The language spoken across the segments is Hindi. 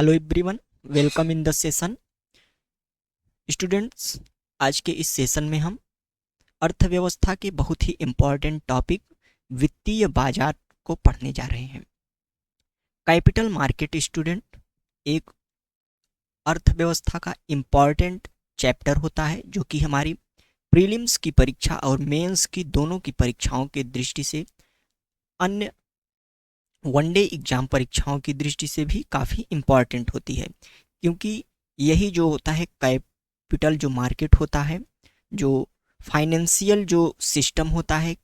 Hello everyone, welcome in the session. Students, आज के इस सेशन में हम अर्थव्यवस्था के बहुत ही इम्पॉर्टेंट टॉपिक वित्तीय बाजार को पढ़ने जा रहे हैं। कैपिटल मार्केट स्टूडेंट एक अर्थव्यवस्था का इम्पॉर्टेंट चैप्टर होता है जो कि हमारी प्रीलिम्स की परीक्षा और मेंस की दोनों की परीक्षाओं के दृष्टि से, अन्य वनडे एग्जाम परीक्षाओं की दृष्टि से भी काफ़ी इम्पॉर्टेंट होती है, क्योंकि यही जो होता है कैपिटल जो मार्केट होता है, जो फाइनेंशियल जो सिस्टम होता है,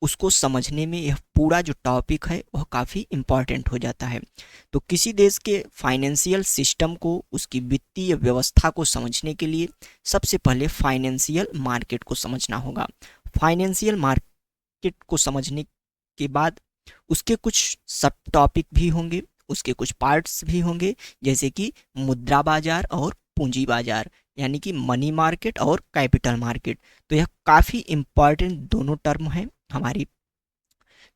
उसको समझने में यह पूरा जो टॉपिक है वह काफ़ी इम्पॉर्टेंट हो जाता है। तो किसी देश के फाइनेंशियल सिस्टम को, उसकी वित्तीय व्यवस्था को समझने के लिए सबसे पहले फाइनेंशियल मार्केट को समझना होगा। फाइनेंशियल मार्केट को समझने के बाद उसके कुछ सब टॉपिक भी होंगे, उसके कुछ पार्ट्स भी होंगे, जैसे कि मुद्रा बाजार और पूंजी बाजार, यानी कि मनी मार्केट और कैपिटल मार्केट। तो यह काफ़ी इम्पॉर्टेंट दोनों टर्म हैं हमारी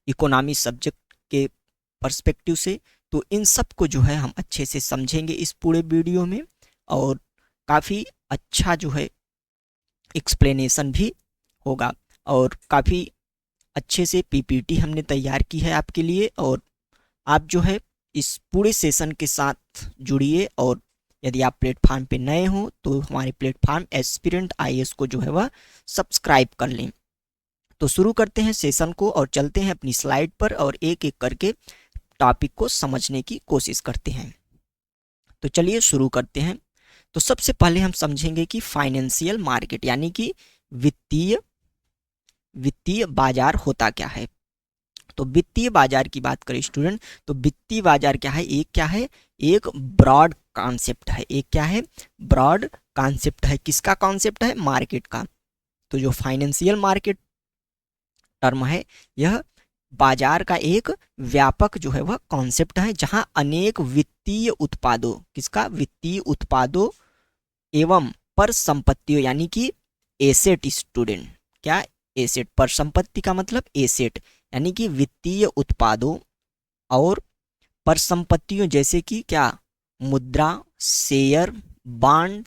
इकोनॉमी सब्जेक्ट के पर्सपेक्टिव से। तो इन सब को जो है हम अच्छे से समझेंगे इस पूरे वीडियो में, और काफ़ी अच्छा जो है एक्सप्लेनेशन भी होगा, और काफ़ी अच्छे से पीपीटी हमने तैयार की है आपके लिए। और आप जो है इस पूरे सेशन के साथ जुड़िए, और यदि आप प्लेटफॉर्म पे नए हो तो हमारे प्लेटफॉर्म एस्पिरेंट आईएएस को जो है वह सब्सक्राइब कर लें। तो शुरू करते हैं सेशन को और चलते हैं अपनी स्लाइड पर और एक एक करके टॉपिक को समझने की कोशिश करते हैं। तो चलिए शुरू करते हैं। तो सबसे पहले हम समझेंगे कि फाइनेंशियल मार्केट यानी कि वित्तीय बाजार होता क्या है। तो वित्तीय बाजार की बात करें स्टूडेंट, तो वित्तीय बाजार क्या है? एक ब्रॉड कॉन्सेप्ट है। एक क्या है? ब्रॉड कॉन्सेप्ट है। किसका कॉन्सेप्ट है? मार्केट का। तो जो फाइनेंशियल मार्केट टर्म है, यह बाजार का एक व्यापक जो है वह कॉन्सेप्ट है, जहां अनेक वित्तीय उत्पादों, किसका? वित्तीय उत्पादों एवं पर संपत्तियों, यानी कि एसेट स्टूडेंट, क्या? एसेट। पर संपत्ति का मतलब एसेट, यानी कि वित्तीय उत्पादों और परिसंपत्तियों, जैसे कि क्या? मुद्रा, शेयर, बॉन्ड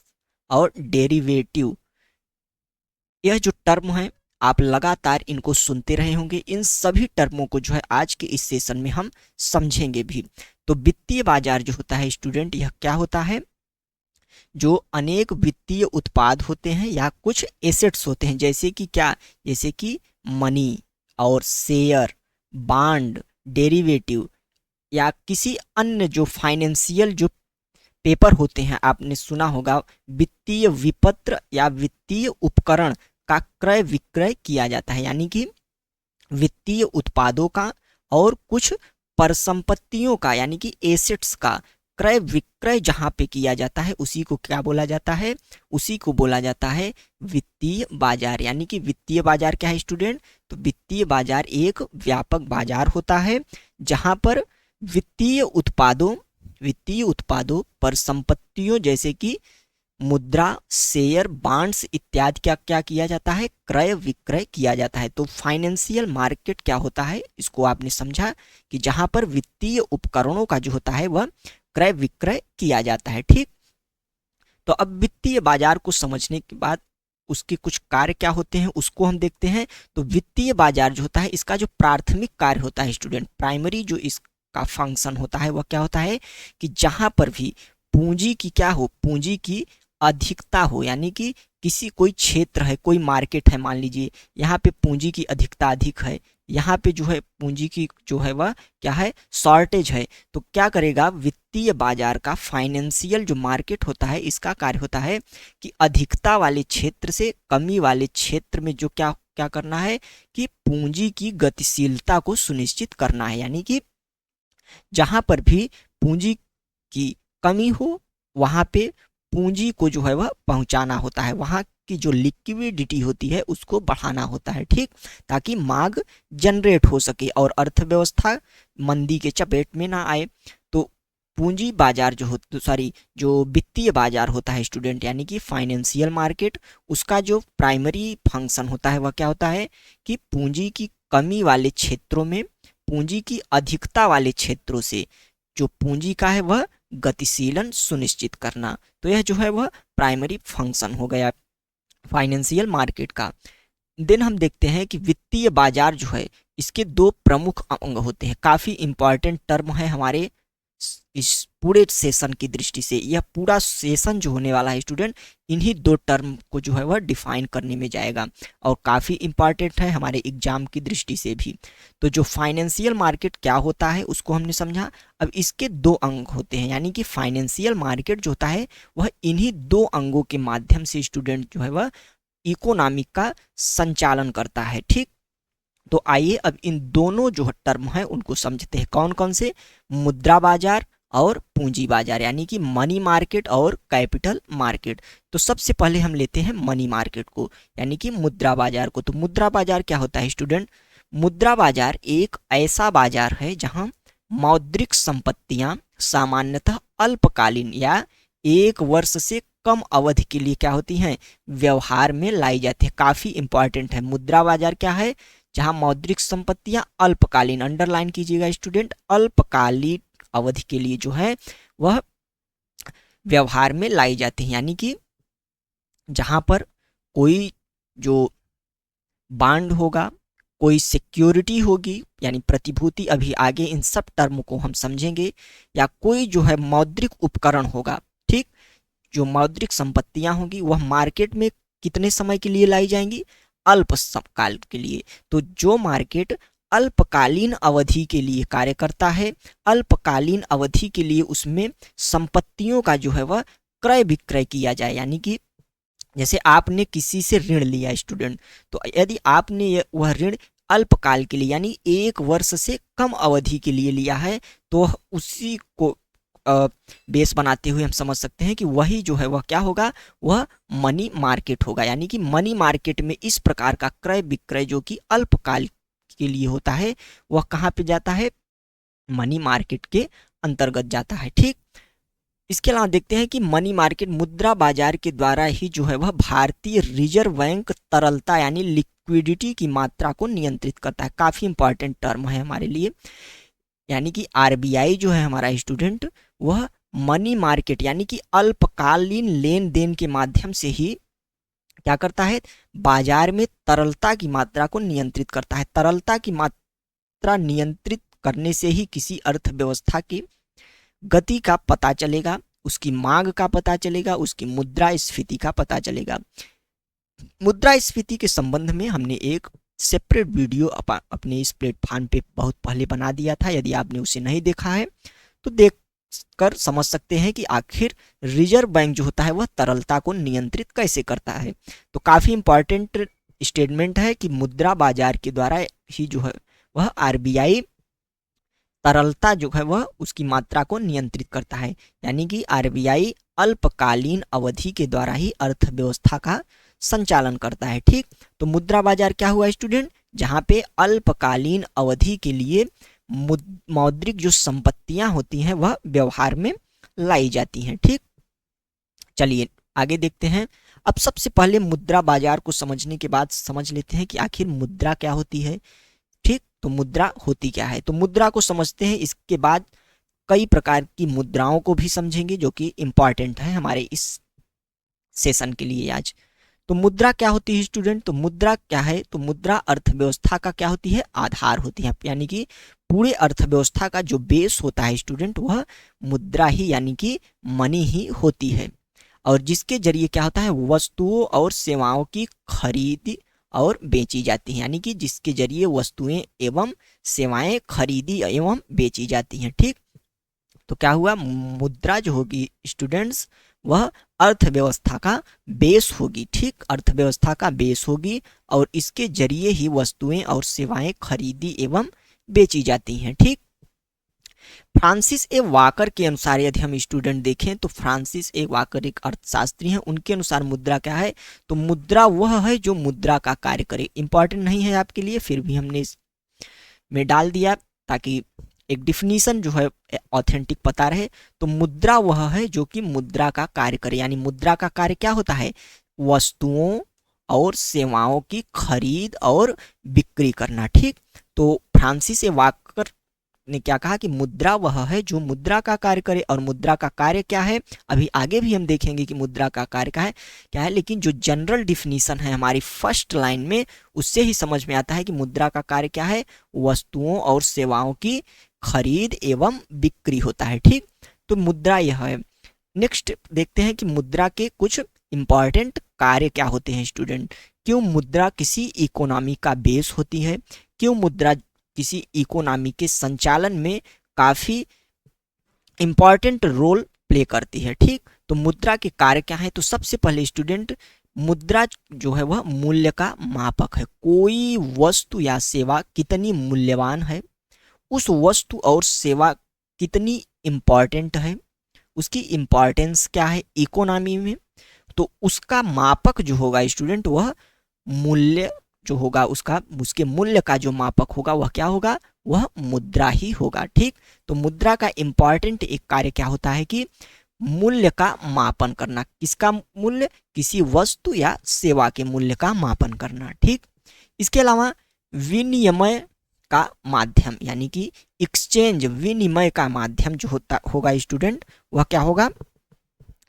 और डेरिवेटिव। यह जो टर्म है आप लगातार इनको सुनते रहे होंगे। इन सभी टर्मों को जो है आज के इस सेशन में हम समझेंगे भी। तो वित्तीय बाजार जो होता है स्टूडेंट, यह क्या होता है? जो अनेक वित्तीय उत्पाद होते हैं या कुछ एसेट्स होते हैं, जैसे कि क्या? जैसे कि मनी और शेयर, बॉन्ड, डेरिवेटिव, या किसी अन्य जो फाइनेंशियल जो पेपर होते हैं। आपने सुना होगा वित्तीय विपत्र या वित्तीय उपकरण का क्रय विक्रय किया जाता है, यानी कि वित्तीय उत्पादों का और कुछ परिसंपत्तियों का, यानी कि एसेट्स का क्रय विक्रय जहां पे किया जाता है, उसी को क्या बोला जाता है? उसी को बोला जाता है वित्तीय बाजार। यानी कि वित्तीय बाजार क्या है स्टूडेंट? तो वित्तीय बाजार एक व्यापक बाजार होता है जहां पर वित्तीय उत्पादों पर संपत्तियों, जैसे कि मुद्रा, शेयर, बॉन्ड्स इत्यादि क्या क्या किया जाता है? क्रय विक्रय किया जाता है। तो फाइनेंशियल मार्केट क्या होता है, इसको आपने समझा कि जहां पर वित्तीय उपकरणों का जो होता है वह क्रय विक्रय किया जाता है। ठीक। तो अब वित्तीय बाजार को समझने के बाद उसके कुछ कार्य क्या होते हैं उसको हम देखते हैं। तो वित्तीय बाजार जो होता है, इसका जो प्राथमिक कार्य होता है स्टूडेंट, प्राइमरी जो इसका फंक्शन होता है वह क्या होता है? कि जहां पर भी पूंजी की क्या हो? पूंजी की अधिकता हो, यानी कि किसी कोई क्षेत्र है, कोई मार्केट है, मान लीजिए यहाँ पे पूंजी की अधिकता अधिक है, यहाँ पे जो है पूंजी की जो है वह क्या है? शॉर्टेज है। तो क्या करेगा वित्तीय बाजार का? फाइनेंशियल जो मार्केट होता है इसका कार्य होता है कि अधिकता वाले क्षेत्र से कमी वाले क्षेत्र में जो क्या क्या करना है कि पूंजी की गतिशीलता को सुनिश्चित करना है। यानी कि जहां पर भी पूंजी की कमी हो वहां पे पूंजी को जो है वह पहुंचाना होता है, वहां की जो लिक्विडिटी होती है उसको बढ़ाना होता है। ठीक। ताकि मांग जनरेट हो सके और अर्थव्यवस्था मंदी के चपेट में ना आए। तो पूंजी बाजार जो वित्तीय बाजार होता है स्टूडेंट, यानी कि फाइनेंशियल मार्केट, उसका जो प्राइमरी फंक्शन होता है वह क्या होता है? कि पूंजी की कमी वाले क्षेत्रों में पूंजी की अधिकता वाले क्षेत्रों से जो पूंजी का है वह गतिशीलन सुनिश्चित करना। तो यह जो है वह प्राइमरी फंक्शन हो गया फाइनेंशियल मार्केट का। देन हम देखते हैं कि वित्तीय बाजार जो है इसके दो प्रमुख अंग होते हैं। काफ़ी इंपॉर्टेंट टर्म है हमारे इस पूरे सेशन की दृष्टि से। यह पूरा सेशन जो होने वाला है स्टूडेंट इन्हीं दो टर्म को जो है वह डिफाइन करने में जाएगा और काफ़ी इंपॉर्टेंट है हमारे एग्जाम की दृष्टि से भी। तो जो फाइनेंशियल मार्केट क्या होता है उसको हमने समझा। अब इसके दो अंग होते हैं, यानी कि फाइनेंशियल मार्केट जो होता है वह इन्हीं दो अंगों के माध्यम से स्टूडेंट जो है वह इकोनॉमिक का संचालन करता है। ठीक, तो आइए अब इन दोनों जो टर्म है उनको समझते हैं। कौन कौन से? मुद्रा बाजार और पूंजी बाजार, यानी कि मनी मार्केट और कैपिटल मार्केट। तो सबसे पहले हम लेते हैं मनी मार्केट को, यानी कि मुद्रा बाजार को। तो मुद्रा बाजार क्या होता है स्टूडेंट? मुद्रा बाजार एक ऐसा बाजार है जहां मौद्रिक संपत्तियां सामान्यतः अल्पकालीन या एक वर्ष से कम अवधि के लिए क्या होती हैं? व्यवहार में लाई जाती है। काफी इंपॉर्टेंट है। मुद्रा बाजार क्या है? जहां मौद्रिक संपत्तियां अल्पकालीन, अंडरलाइन कीजिएगा स्टूडेंट, अल्पकालीन अवधि के लिए जो है वह व्यवहार में लाई जाती है। यानी कि जहां पर कोई जो बांड होगा, कोई सिक्योरिटी होगी, यानी प्रतिभूति, अभी आगे इन सब टर्म को हम समझेंगे, या कोई जो है मौद्रिक उपकरण होगा। ठीक, जो मौद्रिक संपत्तियां होंगी वह मार्केट में कितने समय के लिए लाई जाएंगी? अल्प काल के लिए। तो जो मार्केट अल्पकालीन अवधि के लिए कार्य करता है, अल्पकालीन अवधि के लिए उसमें संपत्तियों का जो है वह क्रय विक्रय किया जाए। यानी कि जैसे आपने किसी से ऋण लिया स्टूडेंट, तो यदि आपने वह ऋण अल्पकाल के लिए यानी एक वर्ष से कम अवधि के लिए लिया है, तो उसी को बेस बनाते हुए हम समझ सकते हैं कि वही जो है वह क्या होगा? वह मनी मार्केट होगा। यानी कि मनी मार्केट में इस प्रकार का क्रय विक्रय जो कि अल्पकाल के लिए होता है वह कहाँ पे जाता है? मनी मार्केट के अंतर्गत जाता है। ठीक, इसके अलावा देखते हैं कि मनी मार्केट मुद्रा बाजार के द्वारा ही जो है वह भारतीय रिजर्व बैंक तरलता यानी लिक्विडिटी की मात्रा को नियंत्रित करता है। काफी इंपॉर्टेंट टर्म है हमारे लिए। यानी कि आरबीआई जो है हमारा स्टूडेंट वह मनी मार्केट यानी कि अल्पकालीन लेन देन के माध्यम से ही क्या करता है? बाजार में तरलता की मात्रा को नियंत्रित करता है। तरलता की मात्रा नियंत्रित करने से ही किसी अर्थव्यवस्था की गति का पता चलेगा, उसकी मांग का पता चलेगा, उसकी मुद्रास्फीति का पता चलेगा। मुद्रास्फीति के संबंध में हमने एक सेपरेट वीडियो अपने इस प्लेटफॉर्म पे बहुत पहले बना दिया था। यदि आपने उसे नहीं देखा है तो देख कर समझ सकते हैं कि आखिर रिजर्व बैंक जो होता है वह तरलता को नियंत्रित कैसे करता है। तो काफी इंपॉर्टेंट स्टेटमेंट है कि मुद्रा बाजार के द्वारा ही जो है वह आरबीआई तरलता जो है वह उसकी मात्रा को नियंत्रित करता है। यानी कि आरबीआई अल्पकालीन अवधि के द्वारा ही अर्थव्यवस्था का संचालन करता है। ठीक, तो मुद्रा बाजार क्या हुआ स्टूडेंट? जहां पे अल्पकालीन अवधि के लिए मौद्रिक जो संपत्तियां होती हैं वह व्यवहार में लाई जाती हैं। ठीक, चलिए आगे देखते हैं। अब सबसे पहले मुद्रा बाजार को समझने के बाद समझ लेते हैं कि आखिर मुद्रा क्या होती है। ठीक, तो मुद्रा होती क्या है? तो मुद्रा को समझते हैं, इसके बाद कई प्रकार की मुद्राओं को भी समझेंगे जो कि इंपॉर्टेंट है हमारे इस सेशन के लिए आज। तो मुद्रा क्या होती है स्टूडेंट? तो मुद्रा क्या है? तो मुद्रा अर्थव्यवस्था का क्या होती है? आधार होती है। यानी कि पूरे अर्थव्यवस्था का जो बेस होता है स्टूडेंट वह मुद्रा ही यानी कि मनी ही होती है, और जिसके जरिए क्या होता है? वस्तुओं और सेवाओं की खरीदी और बेची जाती हैं। यानी कि जिसके जरिए वस्तुएं एवं सेवाएं खरीदी एवं बेची जाती हैं। ठीक, तो क्या हुआ? मुद्रा जो होगी स्टूडेंट्स वह अर्थव्यवस्था का बेस होगी। ठीक, अर्थव्यवस्था का बेस होगी और इसके जरिए ही वस्तुएं और सेवाएं खरीदी एवं बेची जाती हैं। ठीक, फ्रांसिस ए वाकर के अनुसार यदि हम स्टूडेंट देखें तो फ्रांसिस ए वाकर एक अर्थशास्त्री हैं, उनके अनुसार मुद्रा क्या है? तो मुद्रा वह है जो मुद्रा का कार्य करे। इंपॉर्टेंट नहीं है आपके लिए, फिर भी हमने इसमें डाल दिया ताकि एक डिफिनीशन जो है ऑथेंटिक पता रहे। तो मुद्रा वह है जो कि मुद्रा का कार्य करे। यानी मुद्रा का कार्य क्या होता है? वस्तुओं और सेवाओं की खरीद और बिक्री करना। ठीक, तो फ्रांसिस ए वाकर ने क्या कहा कि मुद्रा वह है जो मुद्रा का कार्य करे, और मुद्रा का कार्य क्या है अभी आगे भी हम देखेंगे कि मुद्रा का कार्य क्या है, लेकिन जो जनरल डिफिनीशन है हमारी फर्स्ट लाइन में उससे ही समझ में आता है कि मुद्रा का कार्य क्या है, वस्तुओं और सेवाओं की खरीद एवं बिक्री होता है। ठीक, तो मुद्रा यह है। नेक्स्ट देखते हैं कि मुद्रा के कुछ इंपॉर्टेंट कार्य क्या होते हैं स्टूडेंट। क्यों मुद्रा किसी इकोनॉमी का बेस होती है, क्यों मुद्रा किसी इकोनॉमी के संचालन में काफी इंपॉर्टेंट रोल प्ले करती है। ठीक, तो मुद्रा के कार्य क्या है, तो सबसे पहले स्टूडेंट मुद्रा जो है वह मूल्य का मापक है। कोई वस्तु या सेवा कितनी मूल्यवान है, उस वस्तु और सेवा कितनी इंपॉर्टेंट है, उसकी इंपॉर्टेंस क्या है इकोनॉमी में, तो उसका मापक जो होगा स्टूडेंट वह मूल्य जो होगा उसका, उसके मूल्य का जो मापक होगा वह क्या होगा, वह मुद्रा ही होगा। ठीक, तो मुद्रा का इंपॉर्टेंट एक कार्य क्या होता है कि मूल्य का मापन करना। किसका मूल्य, किसी वस्तु या सेवा के मूल्य का मापन करना। ठीक, इसके अलावा विनिमय का माध्यम यानी कि एक्सचेंज, विनिमय का माध्यम जो होता होगा स्टूडेंट वह क्या होगा,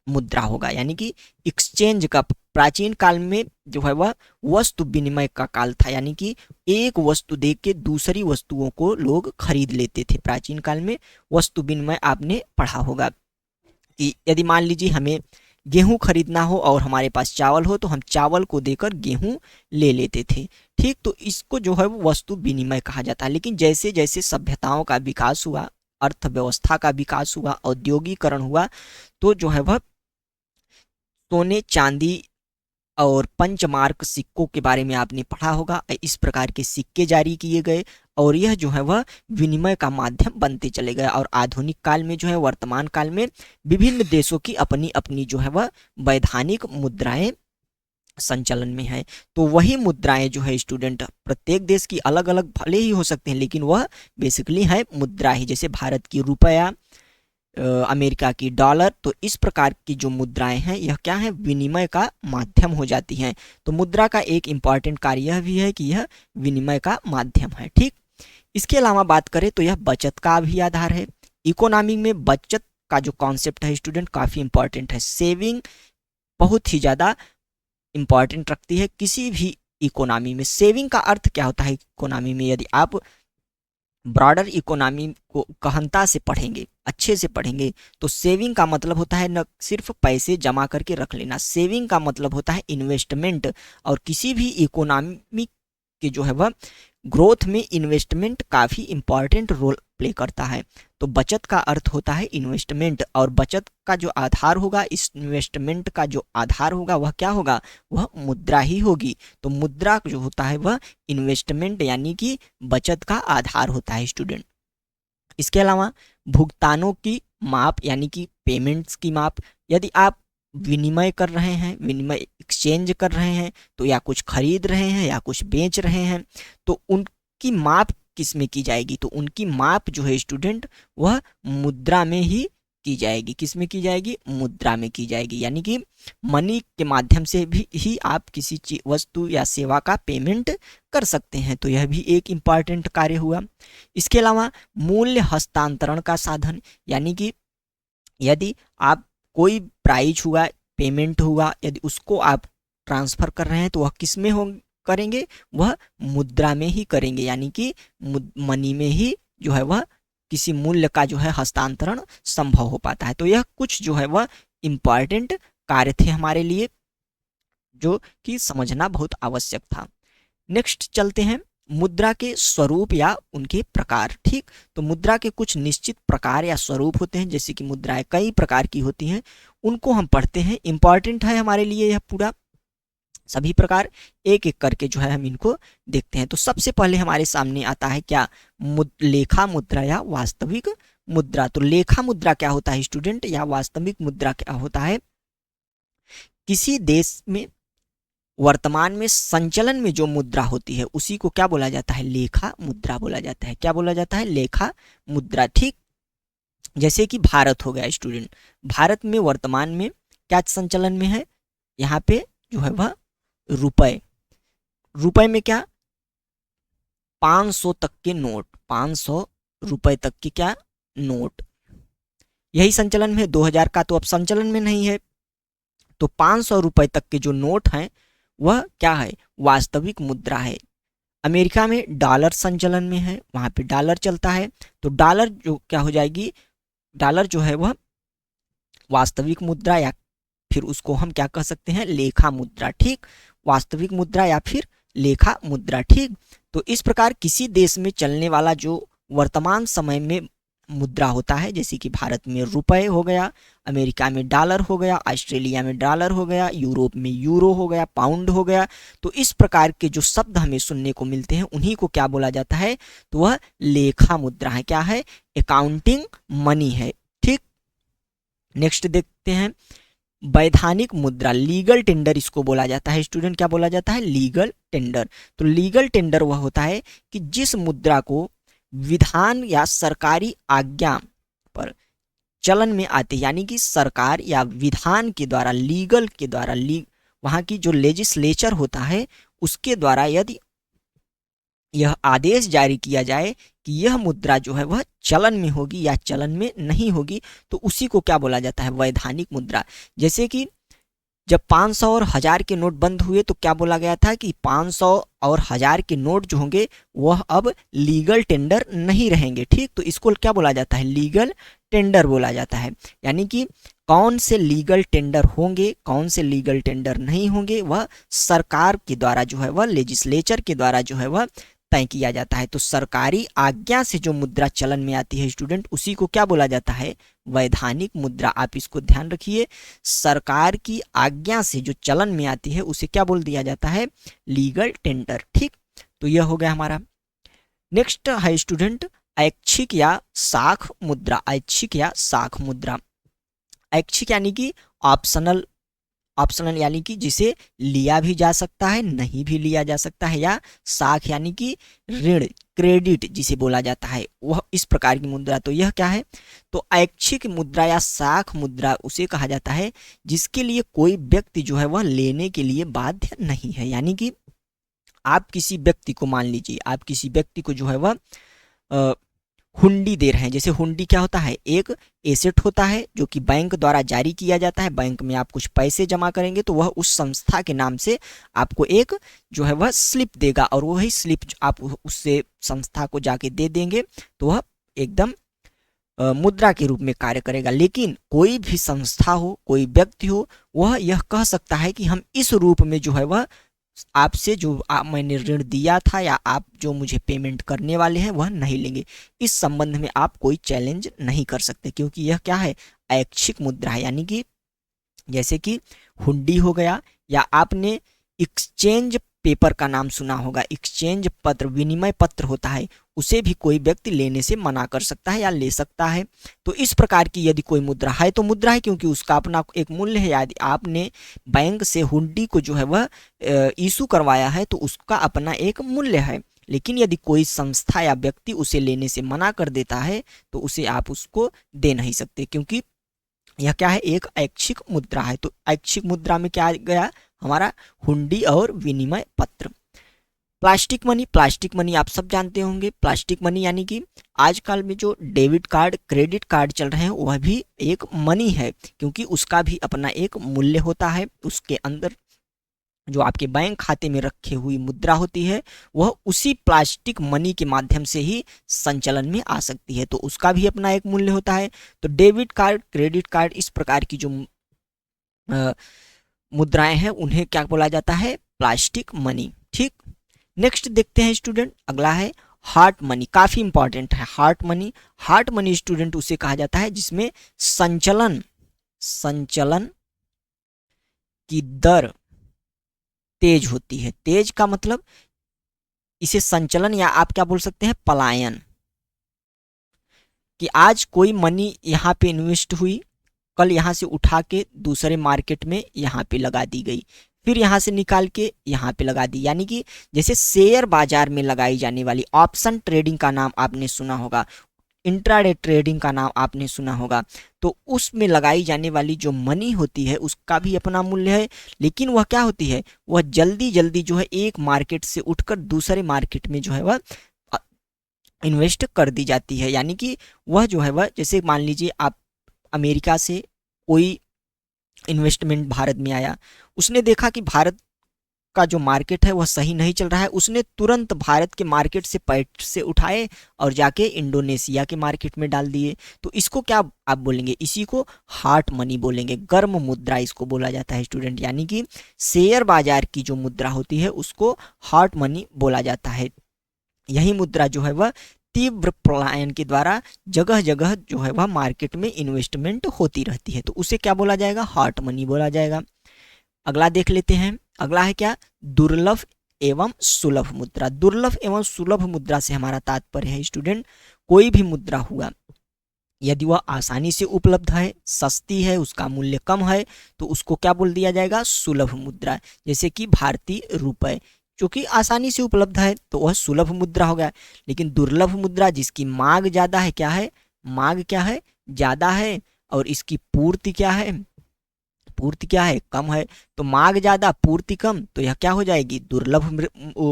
मुद्रा होगा। यानी कि एक्सचेंज का प्राचीन काल में जो है वह वस्तु विनिमय का काल था, यानी कि एक वस्तु देख के दूसरी वस्तुओं को लोग खरीद लेते थे। प्राचीन काल में वस्तु विनिमय आपने पढ़ा होगा कि यदि मान लीजिए हमें गेहूं खरीदना हो और हमारे पास चावल हो तो हम चावल को देकर गेहूं ले लेते थे। ठीक, तो इसको जो है वो वस्तु विनिमय कहा जाता है। लेकिन जैसे जैसे सभ्यताओं का विकास हुआ, अर्थव्यवस्था का विकास हुआ, औद्योगिकरण हुआ, तो जो है वह सोने चांदी और पंचमार्क सिक्कों के बारे में आपने पढ़ा होगा। इस प्रकार के सिक्के जारी किए गए और यह जो है वह विनिमय का माध्यम बनते चले गए। और आधुनिक काल में जो है, वर्तमान काल में विभिन्न देशों की अपनी अपनी जो है वह वैधानिक मुद्राएं संचलन में है। तो वही मुद्राएं जो है स्टूडेंट प्रत्येक देश की अलग अलग भले ही हो सकते हैं, लेकिन वह बेसिकली है मुद्रा ही। जैसे भारत की रुपया, अमेरिका की डॉलर, तो इस प्रकार की जो मुद्राएं हैं यह क्या है, विनिमय का माध्यम हो जाती हैं। तो मुद्रा का एक इंपॉर्टेंट कार्य यह भी है कि यह विनिमय का माध्यम है। ठीक, इसके अलावा बात करें तो यह बचत का भी आधार है। इकोनॉमी में बचत का जो कॉन्सेप्ट है स्टूडेंट काफी इंपॉर्टेंट है। सेविंग बहुत ही ज्यादा इंपॉर्टेंट रखती है किसी भी इकोनॉमी में। सेविंग का अर्थ क्या होता है इकोनॉमी में, यदि आप ब्रॉडर इकोनॉमी को गहनता से पढ़ेंगे, अच्छे से पढ़ेंगे, तो सेविंग का मतलब होता है न सिर्फ पैसे जमा करके रख लेना, सेविंग का मतलब होता है इन्वेस्टमेंट। और किसी भी इकोनॉमी के जो है वह ग्रोथ में इन्वेस्टमेंट काफ़ी इंपॉर्टेंट रोल प्ले करता है। तो बचत का अर्थ होता है इन्वेस्टमेंट, और बचत का जो आधार होगा, इस इन्वेस्टमेंट का जो आधार होगा वह क्या होगा, वह मुद्रा ही होगी। तो मुद्रा जो होता है वह इन्वेस्टमेंट यानी कि बचत का आधार होता है स्टूडेंट। इसके अलावा भुगतानों की माप यानी कि पेमेंट्स की माप। यदि आप विनिमय कर रहे हैं, विनिमय एक्सचेंज कर रहे हैं, तो या कुछ खरीद रहे हैं या कुछ बेच रहे हैं, तो उनकी माप किस में की जाएगी, तो उनकी माप जो है स्टूडेंट वह मुद्रा में ही की जाएगी। किस में की जाएगी, मुद्रा में की जाएगी। यानी कि मनी के माध्यम से भी ही आप किसी वस्तु या सेवा का पेमेंट कर सकते हैं। तो यह भी एक इम्पॉर्टेंट कार्य हुआ। इसके अलावा मूल्य हस्तांतरण का साधन, यानी कि यदि आप कोई प्राइज हुआ, पेमेंट हुआ, यदि उसको आप ट्रांसफर कर रहे हैं तो वह किस में हो करेंगे, वह मुद्रा में ही करेंगे। यानी कि मनी में ही जो है वह किसी मूल्य का जो है हस्तांतरण संभव हो पाता है। तो यह कुछ जो है वह इम्पॉर्टेंट कार्य थे हमारे लिए जो कि समझना बहुत आवश्यक था। नेक्स्ट चलते हैं मुद्रा के स्वरूप या उनके प्रकार। ठीक, तो मुद्रा के कुछ निश्चित प्रकार या स्वरूप होते हैं, जैसे कि मुद्राएं कई प्रकार की होती हैं, उनको हम पढ़ते हैं। इंपॉर्टेंट है हमारे लिए यह पूरा सभी प्रकार, एक एक करके जो है हम इनको देखते हैं। तो सबसे पहले हमारे सामने आता है क्या, लेखा मुद्रा या वास्तविक मुद्रा। तो लेखा मुद्रा क्या होता है स्टूडेंट, या वास्तविक मुद्रा क्या होता है, किसी देश में वर्तमान में संचलन में जो मुद्रा होती है उसी को क्या बोला जाता है, लेखा मुद्रा बोला जाता है। क्या बोला जाता है, लेखा मुद्रा। ठीक, जैसे कि भारत हो गया स्टूडेंट, भारत में वर्तमान में क्या संचलन में है, यहाँ पे जो है वह रुपए। रुपए में क्या, 500 तक के नोट, 500 रुपए तक के क्या नोट, यही संचलन में 2000 का तो अब संचलन में नहीं है। तो 500 रुपए तक के जो नोट हैं वह क्या है, वास्तविक मुद्रा है। अमेरिका में डॉलर संचलन में है, वहां पे डॉलर चलता है, तो डॉलर जो क्या हो जाएगी, डॉलर जो है वह वास्तविक मुद्रा या फिर उसको हम क्या कह सकते हैं, लेखा मुद्रा। ठीक, वास्तविक मुद्रा या फिर लेखा मुद्रा। ठीक, तो इस प्रकार किसी देश में चलने वाला जो वर्तमान समय में मुद्रा होता है, जैसे कि भारत में रुपए हो गया, अमेरिका में डॉलर हो गया, ऑस्ट्रेलिया में डॉलर हो गया, यूरोप में यूरो हो गया, पाउंड हो गया, तो इस प्रकार के जो शब्द हमें सुनने को मिलते हैं उन्हीं को क्या बोला जाता है, तो वह लेखा मुद्रा है। क्या है, अकाउंटिंग मनी है। ठीक, नेक्स्ट देखते हैं वैधानिक मुद्रा, लीगल टेंडर इसको बोला जाता है। स्टूडेंट क्या बोला जाता है, लीगल टेंडर। तो लीगल टेंडर वह होता है कि जिस मुद्रा को विधान या सरकारी आज्ञा पर चलन में आते, यानी कि सरकार या विधान के द्वारा, लीगल के द्वारा, वहां की जो लेजिस्लेचर होता है उसके द्वारा यदि यह आदेश जारी किया जाए कि यह मुद्रा जो है वह चलन में होगी या चलन में नहीं होगी, तो उसी को क्या बोला जाता है, वैधानिक मुद्रा। जैसे कि जब 500 और 1000 के नोट बंद हुए तो क्या बोला गया था कि 500 और 1000 के नोट जो होंगे वह अब लीगल टेंडर नहीं रहेंगे। ठीक, तो इसको क्या बोला जाता है, लीगल टेंडर बोला जाता है। यानी कि कौन से लीगल टेंडर होंगे, कौन से लीगल टेंडर नहीं होंगे, वह सरकार के द्वारा जो है वह लेजिस्लेचर के द्वारा जो है वह तय किया जाता है। तो सरकारी आज्ञा से जो मुद्रा चलन में आती है स्टूडेंट, उसी को क्या बोला जाता है, वैधानिक मुद्रा। आप इसको ध्यान रखिए, सरकार की आज्ञा से जो चलन में आती है उसे क्या बोल दिया जाता है, लीगल टेंडर। ठीक, तो यह हो गया हमारा। नेक्स्ट है स्टूडेंट ऐच्छिक या साख मुद्रा। ऐच्छिक या साख मुद्रा, ऐच्छिक यानी कि ऑप्शनल, ऑप्शनल यानी कि जिसे लिया भी जा सकता है, नहीं भी लिया जा सकता है, या साख यानी कि ऋण, क्रेडिट जिसे बोला जाता है, वह इस प्रकार की मुद्रा। तो यह क्या है, तो ऐच्छिक मुद्रा या साख मुद्रा उसे कहा जाता है जिसके लिए कोई व्यक्ति जो है वह लेने के लिए बाध्य नहीं है। यानी कि आप किसी व्यक्ति को, मान लीजिए आप किसी व्यक्ति को जो है वह हुंडी दे रहे हैं। जैसे हुंडी क्या होता है, एक एसेट होता है जो कि बैंक द्वारा जारी किया जाता है। बैंक में आप कुछ पैसे जमा करेंगे तो वह उस संस्था के नाम से आपको एक जो है वह स्लिप देगा, और वही स्लिप आप उससे संस्था को जाके दे देंगे तो वह एकदम मुद्रा के रूप में कार्य करेगा। लेकिन कोई भी संस्था हो, कोई व्यक्ति हो, वह यह कह सकता है कि हम इस रूप में जो है वह आपसे जो मैंने ऋण दिया था या आप जो मुझे पेमेंट करने वाले हैं वह नहीं लेंगे। इस संबंध में आप कोई चैलेंज नहीं कर सकते, क्योंकि यह क्या है, ऐच्छिक मुद्रा है। यानी कि जैसे कि हुंडी हो गया, या आपने एक्सचेंज पेपर का नाम सुना होगा, एक्सचेंज पत्र, विनिमय पत्र होता है, उसे भी कोई व्यक्ति लेने से मना कर सकता है या ले सकता है। तो इस प्रकार की यदि कोई मुद्रा है तो मुद्रा है, क्योंकि उसका अपना एक मूल्य है। यदि आपने बैंक से हुंडी को जो है वह इशू करवाया है तो उसका अपना एक मूल्य है। लेकिन यदि कोई संस्था या व्यक्ति उसे लेने से मना कर देता है तो उसे आप उसको दे नहीं सकते, क्योंकि यह क्या है, एक ऐच्छिक मुद्रा है। तो ऐच्छिक मुद्रा में क्या आ गया हमारा, हुंडी और विनिमय पत्र। प्लास्टिक मनी, प्लास्टिक मनी आप सब जानते होंगे। प्लास्टिक मनी यानी कि आजकल में जो डेबिट कार्ड, क्रेडिट कार्ड चल रहे हैं वह भी एक मनी है, क्योंकि उसका भी अपना एक मूल्य होता है। उसके अंदर जो आपके बैंक खाते में रखी हुई मुद्रा होती है वह उसी प्लास्टिक मनी के माध्यम से ही संचलन में आ सकती है, तो उसका भी अपना एक मूल्य होता है। तो डेबिट कार्ड, क्रेडिट कार्ड, इस प्रकार की जो मुद्राएं हैं उन्हें क्या बोला जाता है, प्लास्टिक मनी। ठीक, नेक्स्ट देखते हैं स्टूडेंट, अगला है हार्ट मनी। काफी इंपॉर्टेंट है heart money. Heart money student उसे कहा जाता है जिसमें संचलन की दर तेज होती है। तेज का मतलब इसे संचलन या आप क्या बोल सकते हैं, पलायन, कि आज कोई मनी यहाँ पे इन्वेस्ट हुई, कल यहाँ से उठा के दूसरे मार्केट में यहाँ पे लगा दी गई, फिर यहाँ से निकाल के यहाँ पे लगा दी। यानी कि जैसे शेयर बाजार में लगाई जाने वाली ऑप्शन ट्रेडिंग का नाम आपने सुना होगा, इंट्राडे ट्रेडिंग का नाम आपने सुना होगा, तो उसमें लगाई जाने वाली जो मनी होती है उसका भी अपना मूल्य है। लेकिन वह क्या होती है, वह जल्दी जल्दी जो है एक मार्केट से उठकर दूसरे मार्केट में जो है वह इन्वेस्ट कर दी जाती है। यानी कि वह जो है वह, जैसे मान लीजिए आप अमेरिका से कोई इन्वेस्टमेंट भारत में आया, उसने देखा कि भारत का जो मार्केट है वह सही नहीं चल रहा है, उसने तुरंत भारत के मार्केट से पैसे उठाए और जाके इंडोनेशिया के मार्केट में डाल दिए। तो इसको क्या आप बोलेंगे? इसी को हार्ट मनी बोलेंगे, गर्म मुद्रा इसको बोला जाता है स्टूडेंट। यानी कि शेयर बाजार की जो मुद्रा होती है उसको हार्ट मनी बोला जाता है। यही मुद्रा जो है वह तीव्र पलायन के द्वारा जगह जगह जो है वह मार्केट में इन्वेस्टमेंट होती रहती है, तो उसे क्या बोला जाएगा? हार्ट मनी बोला जाएगा। अगला देख लेते हैं। अगला है क्या? दुर्लभ एवं सुलभ मुद्रा। दुर्लभ एवं सुलभ मुद्रा से हमारा तात्पर्य है स्टूडेंट, कोई भी मुद्रा हुआ यदि वह आसानी से उपलब्ध है, सस्ती है, उसका मूल्य कम है, तो उसको क्या बोल दिया जाएगा? सुलभ मुद्रा। जैसे कि भारतीय रुपए, क्योंकि आसानी से उपलब्ध है तो वह सुलभ मुद्रा हो गया। लेकिन दुर्लभ मुद्रा जिसकी मांग ज्यादा है, क्या है? मांग क्या है? ज्यादा है, और इसकी पूर्ति क्या है? पूर्ति क्या है? कम है। तो मांग ज्यादा, पूर्ति कम, तो यह क्या हो जाएगी? दुर्लभ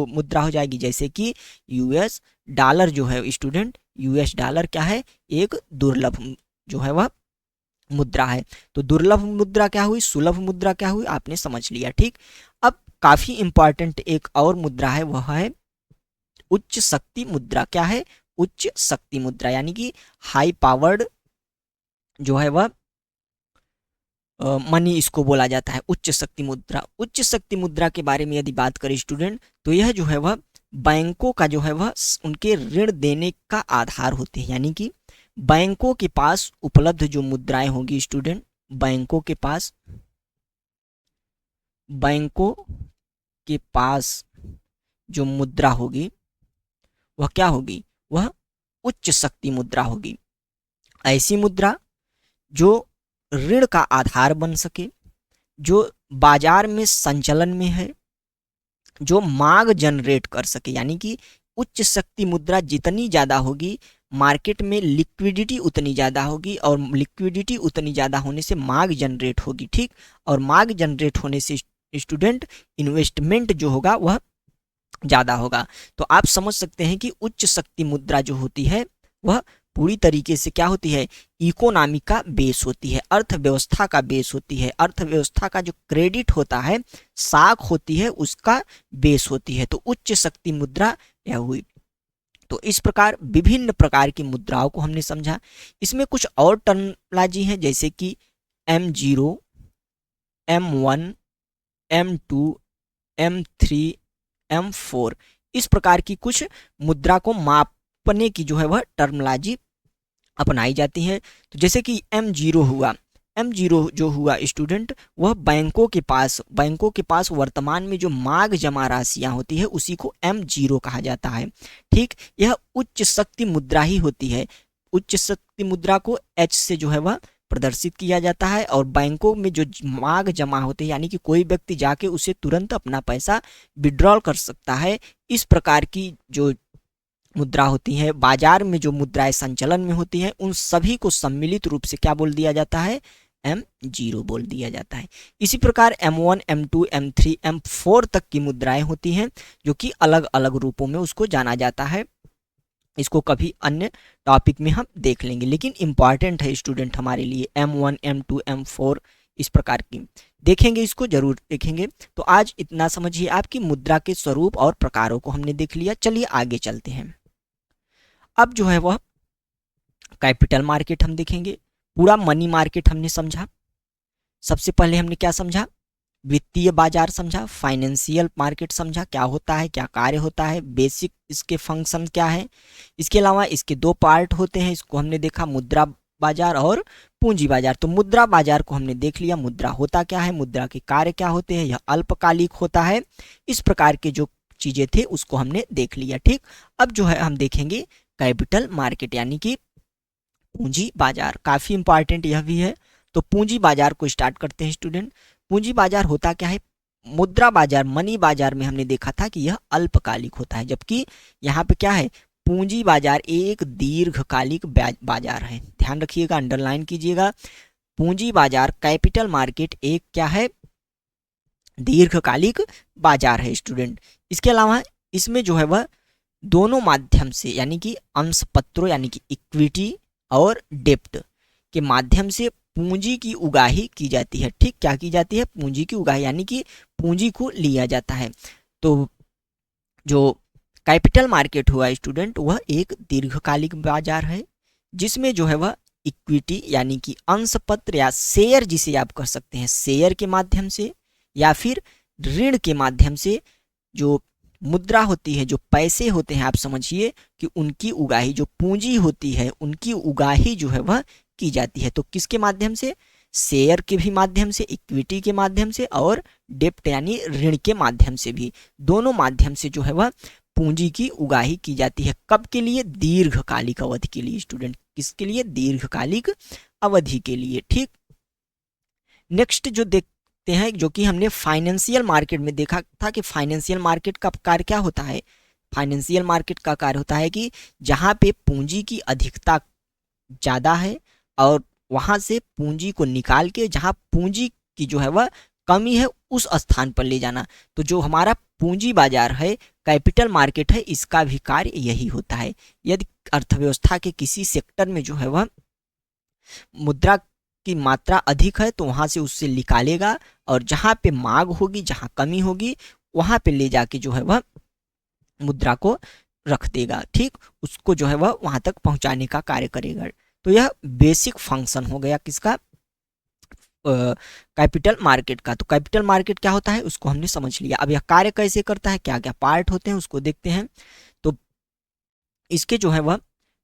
मुद्रा हो जाएगी। जैसे कि यूएस डॉलर जो है स्टूडेंट, यूएस डॉलर क्या है? एक दुर्लभ जो है वह मुद्रा है। तो दुर्लभ मुद्रा क्या हुई? सुलभ मुद्रा क्या हुई? आपने समझ लिया, ठीक। अब काफी इंपॉर्टेंट एक और मुद्रा है, वह है उच्च शक्ति मुद्रा। क्या है? उच्च शक्ति मुद्रा, यानी कि हाई पावर्ड जो है वह मनी इसको बोला जाता है, उच्च शक्ति मुद्रा। उच्च शक्ति मुद्रा के बारे में यदि बात करें स्टूडेंट, तो यह जो है वह बैंकों का जो है वह उनके ऋण देने का आधार होते हैं। यानी कि बैंकों के पास उपलब्ध जो मुद्राएं होंगी स्टूडेंट, बैंकों के पास जो मुद्रा होगी वह क्या होगी? वह उच्च शक्ति मुद्रा होगी। ऐसी मुद्रा जो ऋण का आधार बन सके, जो बाजार में संचलन में है, जो मांग जनरेट कर सके। यानी कि उच्च शक्ति मुद्रा जितनी ज्यादा होगी, मार्केट में लिक्विडिटी उतनी ज्यादा होगी, और लिक्विडिटी उतनी ज्यादा होने से मांग जनरेट होगी, ठीक। और मांग जनरेट होने से स्टूडेंट इन्वेस्टमेंट जो होगा वह ज्यादा होगा। तो आप समझ सकते हैं कि उच्च शक्ति मुद्रा जो होती है वह पूरी तरीके से क्या होती है? इकोनॉमी का बेस होती है, अर्थव्यवस्था का बेस होती है। अर्थव्यवस्था का जो क्रेडिट होता है, साख होती है, उसका बेस होती है। तो उच्च शक्ति मुद्रा यह हुई। तो इस प्रकार विभिन्न प्रकार की मुद्राओं को हमने समझा। इसमें कुछ और टर्मिनोलॉजी हैं, जैसे कि M0, M1, M2, M3, M4, इस प्रकार की कुछ मुद्रा को मापने की जो है वह टर्मिनोलॉजी अपनाई जाती है। तो जैसे कि M0 हुआ, M0 जो हुआ स्टूडेंट, वह बैंकों के पास वर्तमान में जो मांग जमा राशियां होती है उसी को M0 कहा जाता है, ठीक। यह उच्च शक्ति मुद्रा ही होती है। उच्च शक्ति मुद्रा को H से जो है वह प्रदर्शित किया जाता है, और बैंकों में जो मांग जमा होते हैं, यानी कि कोई व्यक्ति जाके उसे तुरंत अपना पैसा विड्रॉल कर सकता है, इस प्रकार की जो मुद्रा होती है, बाजार में जो मुद्राएं संचलन में होती हैं, उन सभी को सम्मिलित रूप से क्या बोल दिया जाता है? M0 बोल दिया जाता है। इसी प्रकार M1, M2, M3, M4 तक की मुद्राएं होती हैं, जो कि अलग अलग रूपों में उसको जाना जाता है। इसको कभी अन्य टॉपिक में हम देख लेंगे, लेकिन इंपॉर्टेंट है स्टूडेंट हमारे लिए M1, M2, M4 इस प्रकार की देखेंगे, इसको जरूर देखेंगे। तो आज इतना समझिए, आपकी मुद्रा के स्वरूप और प्रकारों को हमने देख लिया। चलिए आगे चलते हैं। अब जो है वह कैपिटल मार्केट हम देखेंगे। पूरा मनी मार्केट हमने समझा। सबसे पहले हमने क्या समझा? वित्तीय बाजार समझा, फाइनेंशियल मार्केट समझा, क्या होता है, क्या कार्य होता है, बेसिक इसके फंक्शन क्या है। इसके अलावा इसके दो पार्ट होते हैं, इसको हमने देखा, मुद्रा बाजार और पूंजी बाजार। तो मुद्रा बाजार को हमने देख लिया, मुद्रा होता क्या है, मुद्रा के कार्य क्या होते हैं, यह अल्पकालिक होता है, इस प्रकार के जो चीजें थे उसको हमने देख लिया, ठीक। अब जो है हम देखेंगे कैपिटल मार्केट, यानी कि पूंजी बाजार। काफी इंपॉर्टेंट यह भी है। तो पूंजी बाजार को स्टार्ट करते हैं स्टूडेंट। पूंजी बाजार होता क्या है? मुद्रा बाजार, मनी बाजार में हमने देखा था कि यह अल्पकालिक होता है, जबकि यहाँ पे क्या है? पूंजी बाजार एक दीर्घकालिक बाजार है। ध्यान रखिएगा, अंडरलाइन कीजिएगा। पूंजी बाजार, कैपिटल मार्केट एक क्या है? दीर्घकालिक बाजार है स्टूडेंट। इसके अलावा इसमें जो है वह दोनों माध्यम से, यानी कि अंश पत्रों यानी कि इक्विटी और डेप्ट के माध्यम से पूंजी की उगाही की जाती है। ठीक, क्या की जाती है? पूंजी की उगाही, यानी कि पूंजी को लिया जाता है। तो जो कैपिटल मार्केट हुआ स्टूडेंट, वह एक दीर्घकालिक बाजार है जिसमें जो है वह इक्विटी यानी कि अंश पत्र या शेयर, जिसे आप कह सकते हैं शेयर के माध्यम से या फिर ऋण के माध्यम से, जो मुद्रा होती है, जो पैसे होते हैं, आप समझिए कि उनकी उगाही, जो पूंजी होती है उनकी उगाही जो है वह की जाती है। तो किसके माध्यम से? शेयर के भी माध्यम से, इक्विटी के माध्यम से और डेप्ट यानी ऋण के माध्यम से भी, दोनों माध्यम से जो है वह पूंजी की उगाही की जाती है। कब के लिए? दीर्घकालिक अवधि के लिए स्टूडेंट। किसके लिए? दीर्घकालिक अवधि के लिए। ठीक, नेक्स्ट जो देखते हैं, जो कि हमने फाइनेंशियल मार्केट में देखा था कि फाइनेंशियल मार्केट का कार्य क्या होता है। फाइनेंशियल मार्केट का कार्य होता है कि जहां पे पूंजी की अधिकता ज़्यादा है और वहां से पूंजी को निकाल के जहां पूंजी की जो है वह कमी है उस स्थान पर ले जाना। तो जो हमारा पूंजी बाजार है, कैपिटल मार्केट है, इसका भी कार्य यही होता है। यदि अर्थव्यवस्था के किसी सेक्टर में जो है वह मुद्रा की मात्रा अधिक है तो वहां से उससे निकालेगा और जहां पे मांग होगी, जहां कमी होगी, वहां पे ले जाके जो है वह मुद्रा को रख देगा। ठीक, उसको जो है वह वहां तक पहुंचाने का कार्य करेगा। तो यह बेसिक फंक्शन हो गया किसका? कैपिटल मार्केट का। तो कैपिटल मार्केट क्या होता है उसको हमने समझ लिया। अब यह कार्य कैसे करता है, क्या क्या पार्ट होते हैं उसको देखते हैं। तो इसके जो है वह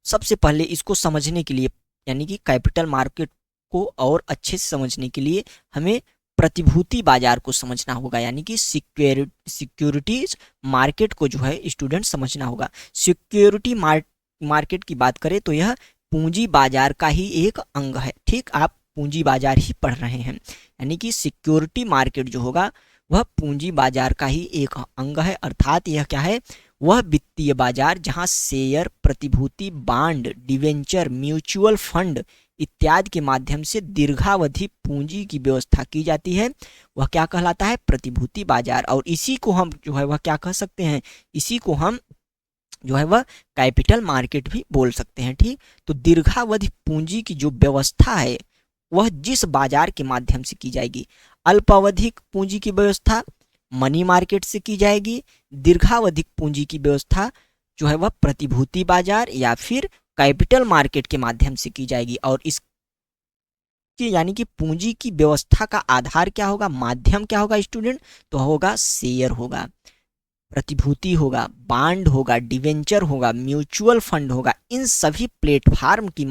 सबसे पहले इसको समझने के लिए, यानी कि कैपिटल मार्केट को और अच्छे से समझने के लिए हमें प्रतिभूति बाजार को समझना होगा, यानी कि सिक्योरिटीज मार्केट को जो है स्टूडेंट समझना होगा। सिक्योरिटी मार्केट की बात करें तो यह पूंजी बाजार का ही एक अंग है। ठीक, आप पूंजी बाजार ही पढ़ रहे हैं, यानी कि सिक्योरिटी मार्केट जो होगा वह पूंजी बाजार का ही एक अंग है। अर्थात यह क्या है? वह वित्तीय बाजार जहां शेयर, प्रतिभूति, बांड, डिवेंचर, म्यूचुअल फंड इत्यादि के माध्यम से दीर्घावधि पूंजी की व्यवस्था की जाती है, वह क्या कहलाता है? प्रतिभूति बाजार। और इसी को हम जो है वह क्या कह सकते हैं? इसी को हम जो है वह कैपिटल मार्केट भी बोल सकते हैं। ठीक, तो दीर्घावधि पूंजी की जो व्यवस्था है वह जिस बाजार के माध्यम से की जाएगी, अल्पावधिक पूंजी की व्यवस्था मनी मार्केट से की जाएगी, दीर्घावधिक पूंजी की व्यवस्था जो है वह प्रतिभूति बाजार या फिर कैपिटल मार्केट के माध्यम से की जाएगी। और इसकी यानी कि पूंजी की व्यवस्था का आधार क्या होगा, माध्यम क्या होगा स्टूडेंट? तो होगा शेयर होगा, प्रतिभूति होगा, बांड होगा, डिवेंचर होगा, म्यूचुअल फंड होगा। इन सभी प्लेटफार्म की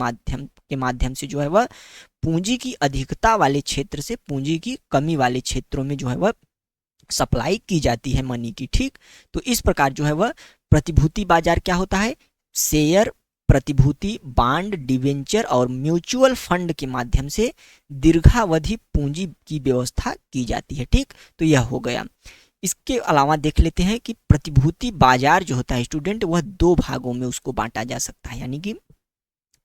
माध्यम से जो है वह पूंजी की अधिकता वाले क्षेत्र से पूंजी की कमी वाले क्षेत्रों में जो है वह सप्लाई की जाती है मनी की। ठीक, तो इस प्रकार जो है वह प्रतिभूति बाजार क्या होता है? शेयर, प्रतिभूति, बांड, डिवेंचर और म्यूचुअल फंड के माध्यम से दीर्घावधि पूंजी की व्यवस्था की जाती है। ठीक, तो यह हो गया। इसके अलावा देख लेते हैं कि प्रतिभूति बाजार जो होता है स्टूडेंट, वह दो भागों में उसको बांटा जा सकता है, यानी कि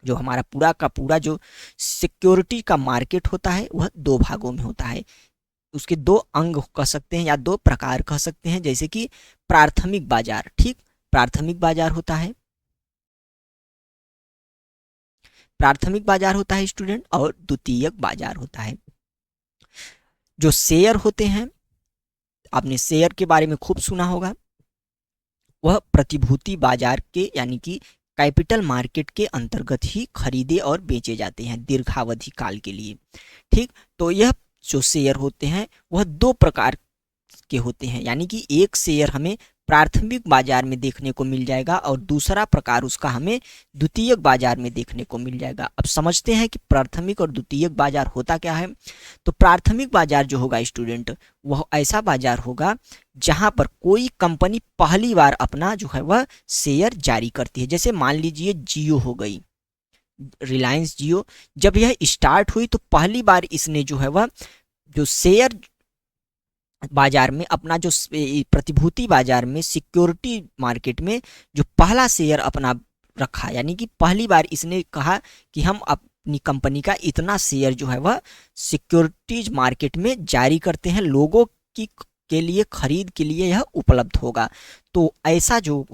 जो हमारा पूरा का पूरा जो सिक्योरिटी का मार्केट होता है वह दो भागों में होता है। उसके दो अंग कह सकते हैं या दो प्रकार कह सकते हैं, जैसे कि प्राथमिक बाजार। ठीक, प्राथमिक बाजार होता है, प्राथमिक बाजार होता है स्टूडेंट, और द्वितीयक बाजार होता है। जो शेयर होते हैं, आपने शेयर के बारे में खूब सुना होगा, वह प्रतिभूति बाजार के यानी कि कैपिटल मार्केट के अंतर्गत ही खरीदे और बेचे जाते हैं दीर्घावधि काल के लिए। ठीक, तो यह जो शेयर होते हैं वह दो प्रकार के होते हैं, यानी कि एक शेयर हमें प्राथमिक बाजार में देखने को मिल जाएगा और दूसरा प्रकार उसका हमें द्वितीयक बाजार में देखने को मिल जाएगा। अब समझते हैं कि प्राथमिक और द्वितीयक बाजार होता क्या है। तो प्राथमिक बाजार जो होगा स्टूडेंट, वह ऐसा बाजार होगा जहां पर कोई कंपनी पहली बार अपना जो है वह शेयर जारी करती है। जैसे मान लीजिए जियो हो गई, रिलायंस जियो, जब यह स्टार्ट हुई तो पहली बार इसने जो है वह जो शेयर बाजार में अपना जो प्रतिभूति बाजार में सिक्योरिटी मार्केट में जो पहला शेयर अपना रखा, यानी कि पहली बार इसने कहा कि हम अपनी कंपनी का इतना शेयर जो है वह सिक्योरिटीज मार्केट में जारी करते हैं, लोगों की के लिए खरीद के लिए यह उपलब्ध होगा। तो ऐसा जो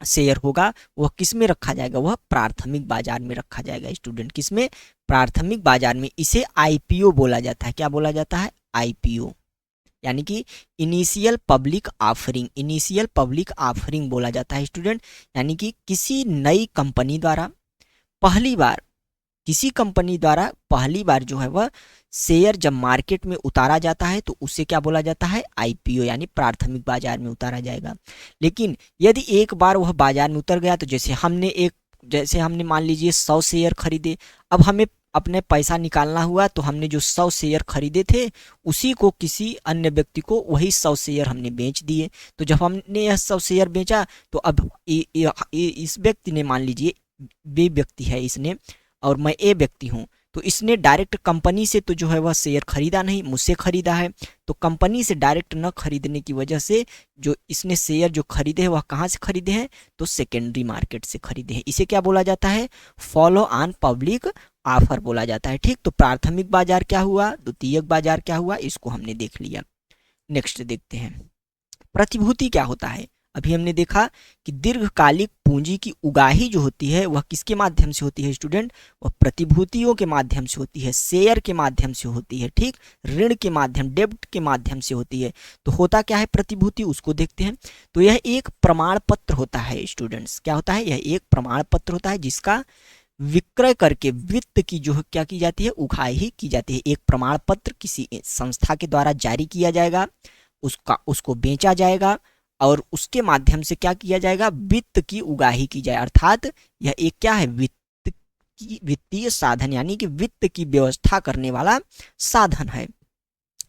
शेयर होगा वह किस में रखा जाएगा, वह प्राथमिक बाजार में रखा जाएगा स्टूडेंट, किस में, प्राथमिक बाजार में। इसे आईपीओ बोला जाता है। क्या बोला जाता है, आईपीओ, यानी कि initial public offering, initial public offering बोला जाता है स्टूडेंट। यानी कि किसी नई कंपनी द्वारा पहली बार, किसी कंपनी द्वारा पहली बार जो है वह शेयर जब मार्केट में उतारा जाता है तो उसे क्या बोला जाता है, आईपीओ, यानी प्राथमिक बाजार में उतारा जाएगा। लेकिन यदि एक बार वह बाजार में उतर गया तो जैसे हमने मान लीजिए 100 शेयर खरीदे, अब हमें अपने पैसा निकालना हुआ तो हमने जो 100 शेयर खरीदे थे उसी को किसी अन्य व्यक्ति को वही 100 शेयर हमने बेच दिए। तो जब हमने यह 100 शेयर बेचा तो अब इस व्यक्ति ने, मान लीजिए बी व्यक्ति है इसने और मैं ए व्यक्ति हूँ, तो इसने डायरेक्ट कंपनी से तो जो है वह शेयर खरीदा नहीं, मुझसे खरीदा है। तो कंपनी से डायरेक्ट न खरीदने की वजह से जो इसने शेयर जो खरीदे हैं वह कहाँ से खरीदे हैं, तो सेकेंडरी मार्केट से खरीदे हैं। इसे क्या बोला जाता है, फॉलो ऑन पब्लिक ऑफर बोला जाता है। ठीक, तो प्राथमिक बाजार क्या हुआ, द्वितीयक बाजार क्या हुआ, इसको हमने देख लिया। नेक्स्ट देखते हैं प्रतिभूति क्या होता है। अभी हमने देखा कि दीर्घकालिक पूंजी की उगाही जो होती है वह किसके माध्यम से होती है स्टूडेंट, वह प्रतिभूतियों के माध्यम से होती है, शेयर के माध्यम से होती है। ठीक, ऋण के माध्यम, डेब्ट के माध्यम से होती है। तो होता क्या है प्रतिभूति, उसको देखते हैं। तो यह एक प्रमाण पत्र होता है स्टूडेंट्स। क्या होता है, यह एक प्रमाण पत्र होता है जिसका विक्रय करके वित्त की जो क्या की जाती है, उगाही की जाती है। एक प्रमाण पत्र किसी संस्था के द्वारा जारी किया जाएगा, उसको बेचा जाएगा और उसके माध्यम से क्या किया जाएगा, वित्त की उगाही की जाए। अर्थात यह एक क्या है, वित्तीय साधन, यानी कि वित्त की व्यवस्था करने वाला साधन है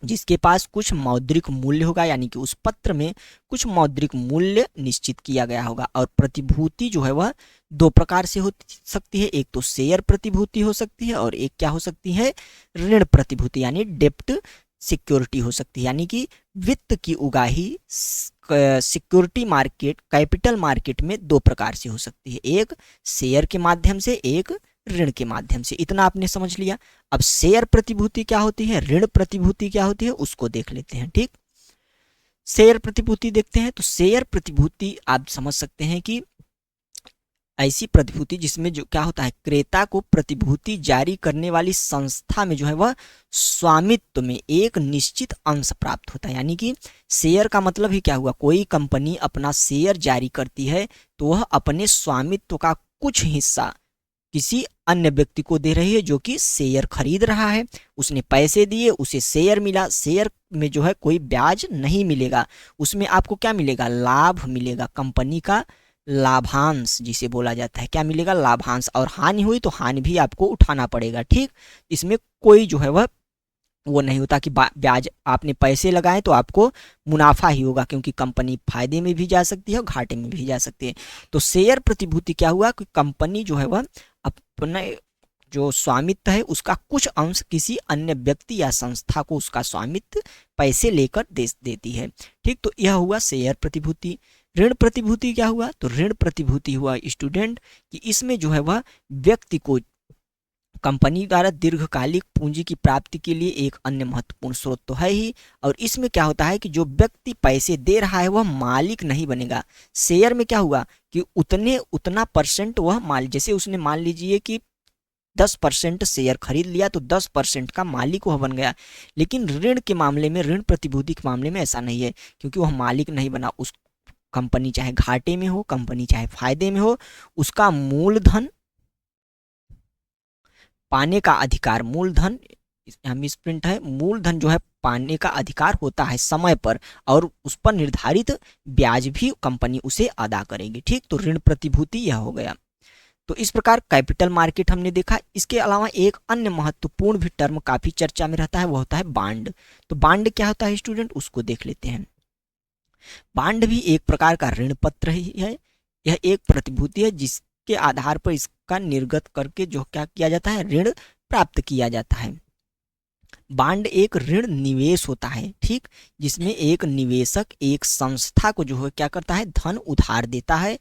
जिसके पास कुछ मौद्रिक मूल्य होगा, यानी कि उस पत्र में कुछ मौद्रिक मूल्य निश्चित किया गया होगा। और प्रतिभूति जो है वह दो प्रकार से हो सकती है, एक तो शेयर प्रतिभूति हो सकती है और एक क्या हो सकती है, ऋण प्रतिभूति, यानी डेप्ट सिक्योरिटी हो सकती है। यानी कि वित्त की उगाही सिक्योरिटी मार्केट, कैपिटल मार्केट में दो प्रकार से हो सकती है, एक शेयर के माध्यम से, एक ऋण के माध्यम से। इतना आपने समझ लिया। अब शेयर प्रतिभूति क्या होती है, ऋण प्रतिभूति क्या होती है, उसको देख लेते हैं। ठीक, शेयर प्रतिभूति देखते हैं। तो शेयर प्रतिभूति आप समझ सकते हैं कि ऐसी प्रतिभूति जिसमें जो क्या होता है, क्रेता को प्रतिभूति जारी करने वाली संस्था में जो है वह स्वामित्व में एक निश्चित अंश प्राप्त होता है। यानी कि शेयर का मतलब ही क्या हुआ, कोई कंपनी अपना शेयर जारी करती है तो वह अपने स्वामित्व का कुछ हिस्सा किसी अन्य व्यक्ति को दे रही है जो कि शेयर खरीद रहा है। उसने पैसे दिए, उसे शेयर मिला। शेयर में जो है कोई ब्याज नहीं मिलेगा, उसमें आपको क्या मिलेगा, लाभ मिलेगा, कंपनी का लाभांश जिसे बोला जाता है। क्या मिलेगा, लाभांश। और हानि हुई तो हानि भी आपको उठाना पड़ेगा। ठीक, इसमें कोई जो है वह वो नहीं होता कि ब्याज, आपने पैसे लगाए तो आपको मुनाफा ही होगा, क्योंकि कंपनी फायदे में भी जा सकती है और घाटे में भी जा सकती है। तो शेयर प्रतिभूति क्या हुआ कि कंपनी जो है वह अपने जो स्वामित्व है उसका कुछ अंश किसी अन्य व्यक्ति या संस्था को उसका स्वामित्व पैसे लेकर देती है। ठीक, तो यह हुआ शेयर प्रतिभूति। ऋण प्रतिभूति क्या हुआ, तो ऋण प्रतिभूति हुआ स्टूडेंट कि इसमें जो है वह व्यक्ति को कंपनी द्वारा दीर्घकालिक पूंजी की प्राप्ति के लिए एक अन्य महत्वपूर्ण स्रोत तो है ही। और इसमें क्या होता है कि जो व्यक्ति पैसे दे रहा है वह मालिक नहीं बनेगा। शेयर में क्या हुआ कि उतना परसेंट वह मालिक, जैसे उसने मान लीजिए कि 10% शेयर खरीद लिया तो 10% का मालिक वह बन गया। लेकिन ऋण के मामले में, ऋण प्रतिभूति के मामले में ऐसा नहीं है, क्योंकि वह मालिक नहीं बना। उस कंपनी चाहे घाटे में हो, कंपनी चाहे फायदे में हो, उसका मूलधन पाने का अधिकार, मूलधन मिसप्रिंट है, मूलधन जो है पाने का अधिकार होता है समय पर, और उस पर निर्धारित ब्याज भी कंपनी उसे अदा करेगी। ठीक, तो ऋण प्रतिभूति यह हो गया। तो इस प्रकार कैपिटल मार्केट हमने देखा। इसके अलावा एक अन्य महत्वपूर्ण भी टर्म काफी चर्चा में रहता है, वह होता है बांड। तो बांड क्या होता है स्टूडेंट, उसको देख लेते हैं। बांड भी एक प्रकार का ऋण पत्र ही है। यह एक प्रतिभूति है जिसके आधार पर इसका निर्गत करके जो क्या किया जाता है, ऋण प्राप्त किया जाता है। बांड एक ऋण निवेश होता है। ठीक, जिसमें एक निवेशक एक संस्था को जो है क्या करता है, धन उधार देता है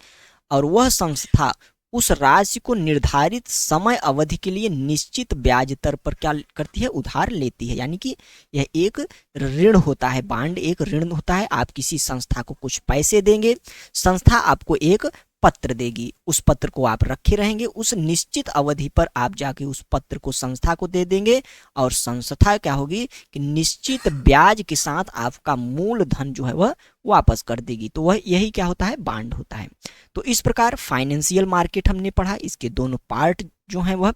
और वह संस्था उस राशि को निर्धारित समय अवधि के लिए निश्चित ब्याज दर पर क्या करती है, उधार लेती है। यानी कि यह एक ऋण होता है, बांड एक ऋण होता है। आप किसी संस्था को कुछ पैसे देंगे, संस्था आपको एक पत्र देगी, उस पत्र को आप रखे रहेंगे, उस निश्चित अवधि पर आप जाके उस पत्र को संस्था को दे देंगे और संस्था क्या होगी कि निश्चित ब्याज के साथ आपका मूलधन जो है वह वापस कर देगी। तो वह यही क्या होता है, बांड होता है। तो इस प्रकार फाइनेंशियल मार्केट हमने पढ़ा, इसके दोनों पार्ट जो है वह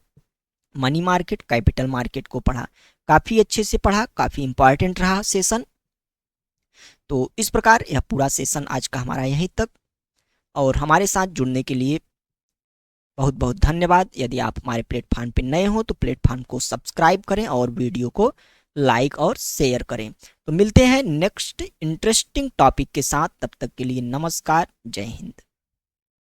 मनी मार्केट, कैपिटल मार्केट को पढ़ा, काफी अच्छे से पढ़ा, काफी इंपॉर्टेंट रहा सेशन। तो इस प्रकार यह पूरा सेशन आज का हमारा यहीं तक, और हमारे साथ जुड़ने के लिए बहुत बहुत धन्यवाद। यदि आप हमारे प्लेटफॉर्म पे नए हो तो प्लेटफॉर्म को सब्सक्राइब करें और वीडियो को लाइक और शेयर करें। तो मिलते हैं नेक्स्ट इंटरेस्टिंग टॉपिक के साथ, तब तक के लिए नमस्कार, जय हिंद।